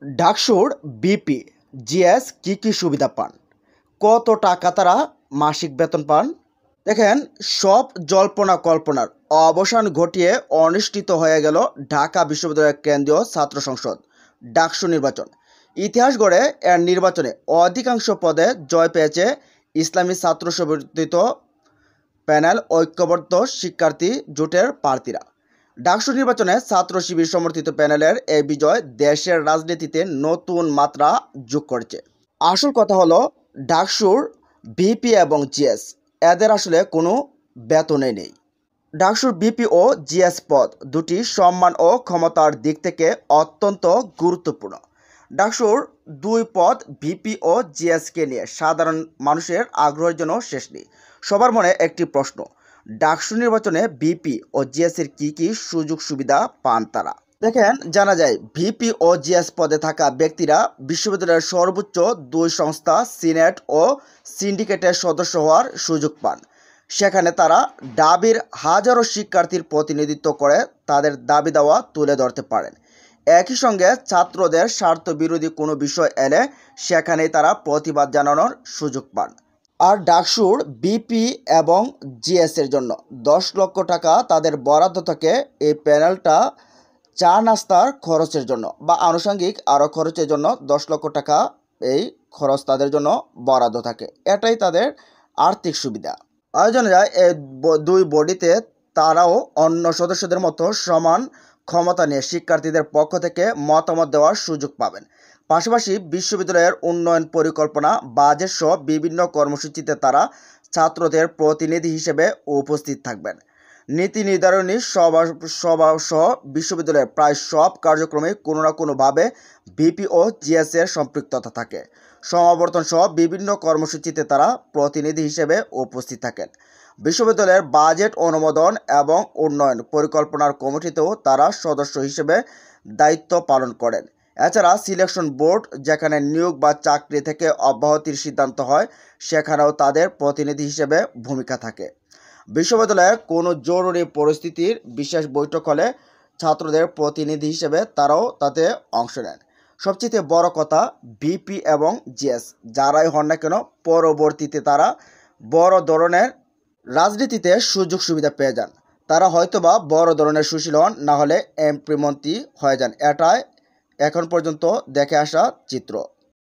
ডাকসুর BP, GS কি সুবিধা পান, কত টাকা তারা মাসিক বেতন পান? দেখেন, সব জল্পনা কল্পনার অবসান ঘটিয়ে অনুষ্ঠিত হয়ে গেল ঢাকা বিশ্ববিদ্যালয়ের কেন্দ্রীয় ছাত্র সংসদ ডাকসু নির্বাচন। ইতিহাস গড়ে এর নির্বাচনে অধিকাংশ পদে জয় পেয়েছে ইসলামী ছাত্র সমর্থিত প্যানেল ঐক্যবদ্ধ শিক্ষার্থী জোটের প্রার্থীরা। ডাকসু নির্বাচনে ছাত্র শিবির সমর্থিত প্যানেলের এই বিজয় দেশের রাজনীতিতে নতুন মাত্রা যোগ করেছে। আসল কথা হলো, ডাকসুর ভিপি এবং জিএস এদের আসলে কোনো বেতনই নেই। ডাকসুর বিপি ও জিএস পদ দুটি সম্মান ও ক্ষমতার দিক থেকে অত্যন্ত গুরুত্বপূর্ণ। ডাকসুর দুই পদ ভিপি ও জিএসকে নিয়ে সাধারণ মানুষের আগ্রহের জন্য শেষ নেই। সবার মনে একটি প্রশ্ন, ডাকসু নির্বাচনে ভিপি ও জিএসের কি সুযোগ সুবিধা পান তারা? দেখেন, জানা যায় ভিপি ও জিএস পদে থাকা ব্যক্তিরা বিশ্ববিদ্যালয়ের সর্বোচ্চ দুই সংস্থা সিনেট ও সিন্ডিকেটের সদস্য হওয়ার সুযোগ পান। সেখানে তারা দাবির হাজারো শিক্ষার্থীর প্রতিনিধিত্ব করে তাদের দাবি দাওয়া তুলে ধরতে পারেন। একই সঙ্গে ছাত্রদের স্বার্থ বিরোধী কোনো বিষয় এলে সেখানেই তারা প্রতিবাদ জানানোর সুযোগ পান। আর ডাকসুর বিপি এবং জিএসের জন্য 10 লক্ষ টাকা তাদের বরাদ্দ থাকে এই প্যানেলটা চা নাস্তার খরচের জন্য বা আনুষঙ্গিক আরও খরচের জন্য 10 লক্ষ টাকা এই খরচ তাদের জন্য বরাদ্দ থাকে। এটাই তাদের আর্থিক সুবিধা। আয়োজনে যায় এই দুই বডিতে তারাও অন্য সদস্যদের মতো সমান ক্ষমতা নিয়ে শিক্ষার্থীদের পক্ষ থেকে মতামত দেওয়ার সুযোগ পাবেন। পাশাপাশি বিশ্ববিদ্যালয়ের উন্নয়ন পরিকল্পনা, বাজেট সহ বিভিন্ন কর্মসূচিতে তারা ছাত্রদের প্রতিনিধি হিসেবে উপস্থিত থাকবেন। নীতি নির্ধারণী সভা সহ বিশ্ববিদ্যালয়ের প্রায় সব কার্যক্রমে কোনো না কোনোভাবে ভিপি ও জিএসের সম্পৃক্ততা থাকে। সমাবর্তন সহ বিভিন্ন কর্মসূচিতে তারা প্রতিনিধি হিসেবে উপস্থিত থাকেন। বিশ্ববিদ্যালয়ের বাজেট অনুমোদন এবং উন্নয়ন পরিকল্পনার কমিটিতেও তারা সদস্য হিসেবে দায়িত্ব পালন করেন। এছাড়া সিলেকশন বোর্ড, যেখানে নিয়োগ বা চাকরি থেকে অব্যাহতির সিদ্ধান্ত হয়, সেখানেও তাদের প্রতিনিধি হিসেবে ভূমিকা থাকে। বিশ্ববিদ্যালয়ে কোনো জরুরি পরিস্থিতির বিশেষ বৈঠক হলে ছাত্রদের প্রতিনিধি হিসেবে তারাও তাতে অংশ নেন। সবচেয়ে বড় কথা, ভিপি এবং জিএস যারাই হন না কেন, পরবর্তীতে তারা বড় ধরনের রাজনীতিতে সুযোগ সুবিধা পেয়ে যান। তারা হয়তোবা বড় ধরনের সুশীল হন, না হলে এমপি মন্ত্রী হয়ে যান। এটাই এখন পর্যন্ত দেখে আসা চিত্র।